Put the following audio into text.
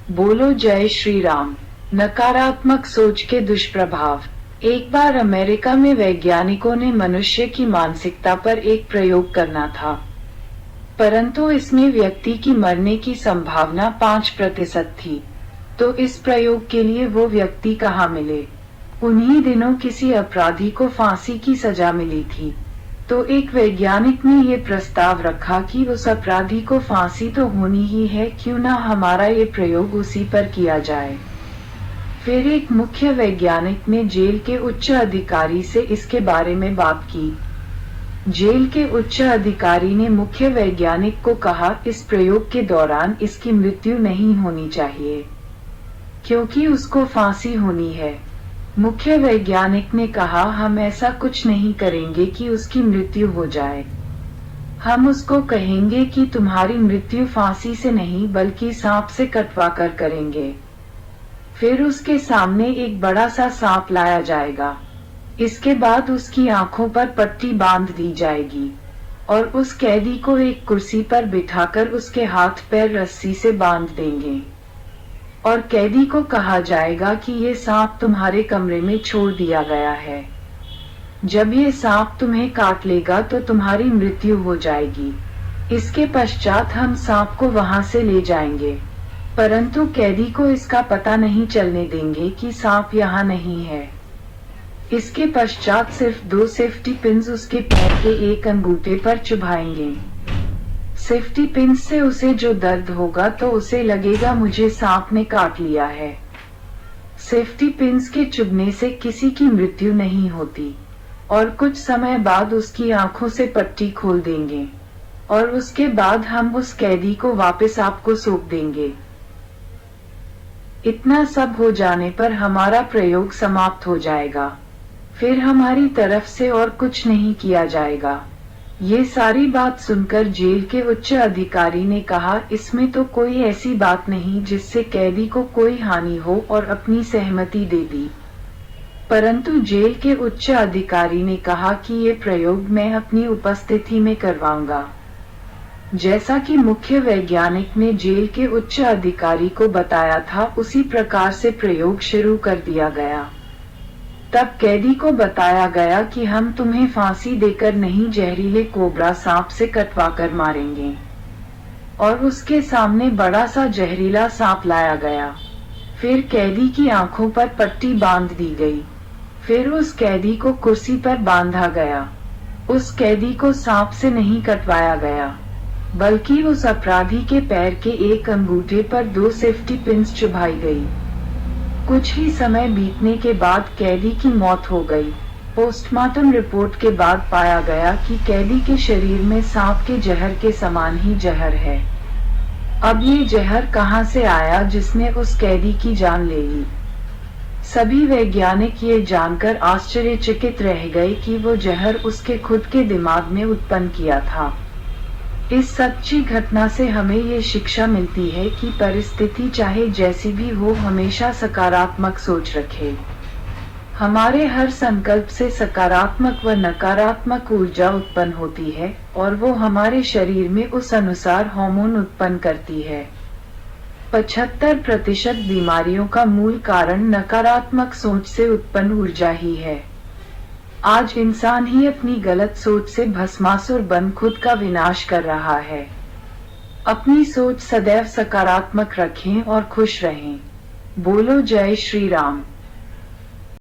बोलो जय श्री राम। नकारात्मक सोच के दुष्प्रभाव। एक बार अमेरिका में वैज्ञानिकों ने मनुष्य की मानसिकता पर एक प्रयोग करना था, परंतु इसमें व्यक्ति की मरने की संभावना 5% थी। तो इस प्रयोग के लिए वो व्यक्ति कहाँ मिले? उन्हीं दिनों किसी अपराधी को फांसी की सजा मिली थी। तो एक वैज्ञानिक ने ये प्रस्ताव रखा कि उस अपराधी को फांसी तो होनी ही है, क्यों ना हमारा ये प्रयोग उसी पर किया जाए। फिर एक मुख्य वैज्ञानिक ने जेल के उच्च अधिकारी से इसके बारे में बात की। जेल के उच्च अधिकारी ने मुख्य वैज्ञानिक को कहा, इस प्रयोग के दौरान इसकी मृत्यु नहीं होनी चाहिए, क्योंकि उसको फांसी होनी है। मुख्य वैज्ञानिक ने कहा, हम ऐसा कुछ नहीं करेंगे कि उसकी मृत्यु हो जाए। हम उसको कहेंगे कि तुम्हारी मृत्यु फांसी से नहीं बल्कि सांप से कटवा कर करेंगे। फिर उसके सामने एक बड़ा सा सांप लाया जाएगा। इसके बाद उसकी आंखों पर पट्टी बांध दी जाएगी और उस कैदी को एक कुर्सी पर बिठाकर उसके हाथ पैर रस्सी से बांध देंगे और कैदी को कहा जाएगा कि ये सांप तुम्हारे कमरे में छोड़ दिया गया है। जब ये सांप तुम्हें काट लेगा तो तुम्हारी मृत्यु हो जाएगी। इसके पश्चात हम सांप को वहां से ले जाएंगे, परंतु कैदी को इसका पता नहीं चलने देंगे कि सांप यहाँ नहीं है। इसके पश्चात सिर्फ 2 सेफ्टी पिन्स उसके पैर के एक अंगूठे पर चुभाएंगे। सेफ्टी पिन से उसे जो दर्द होगा तो उसे लगेगा मुझे सांप ने काट लिया है। सेफ्टी पिन्स के चुभने से किसी की मृत्यु नहीं होती और कुछ समय बाद उसकी आंखों से पट्टी खोल देंगे और उसके बाद हम उस कैदी को वापस आपको सौंप देंगे। इतना सब हो जाने पर हमारा प्रयोग समाप्त हो जाएगा। फिर हमारी तरफ से और कुछ नहीं किया जाएगा। ये सारी बात सुनकर जेल के उच्च अधिकारी ने कहा, इसमें तो कोई ऐसी बात नहीं जिससे कैदी को कोई हानि हो, और अपनी सहमति दे दी। परंतु जेल के उच्च अधिकारी ने कहा कि ये प्रयोग मैं अपनी उपस्थिति में करवाऊंगा। जैसा कि मुख्य वैज्ञानिक ने जेल के उच्च अधिकारी को बताया था, उसी प्रकार से प्रयोग शुरू कर दिया गया। तब कैदी को बताया गया कि हम तुम्हें फांसी देकर नहीं, जहरीले कोबरा सांप से कटवा कर मारेंगे। और उसके सामने बड़ा सा जहरीला सांप लाया गया। फिर कैदी की आंखों पर पट्टी बांध दी गई। फिर उस कैदी को कुर्सी पर बांधा गया। उस कैदी को सांप से नहीं कटवाया गया, बल्कि उस अपराधी के पैर के एक अंगूठे पर 2 सेफ्टी पिन्स चुभाई गई। कुछ ही समय बीतने के बाद कैदी की मौत हो गई। पोस्टमार्टम रिपोर्ट के बाद पाया गया कि कैदी के शरीर में सांप के जहर के समान ही जहर है। अब ये जहर कहाँ से आया जिसने उस कैदी की जान ले ली? सभी वैज्ञानिक ये जानकर आश्चर्यचकित रह गए कि वो जहर उसके खुद के दिमाग में उत्पन्न किया था। इस सच्ची घटना से हमें ये शिक्षा मिलती है कि परिस्थिति चाहे जैसी भी हो, हमेशा सकारात्मक सोच रखें। हमारे हर संकल्प से सकारात्मक व नकारात्मक ऊर्जा उत्पन्न होती है और वो हमारे शरीर में उस अनुसार हार्मोन उत्पन्न करती है। 75% बीमारियों का मूल कारण नकारात्मक सोच से उत्पन्न ऊर्जा ही है। आज इंसान ही अपनी गलत सोच से भस्मासुर बन खुद का विनाश कर रहा है। अपनी सोच सदैव सकारात्मक रखें और खुश रहें। बोलो जय श्री राम।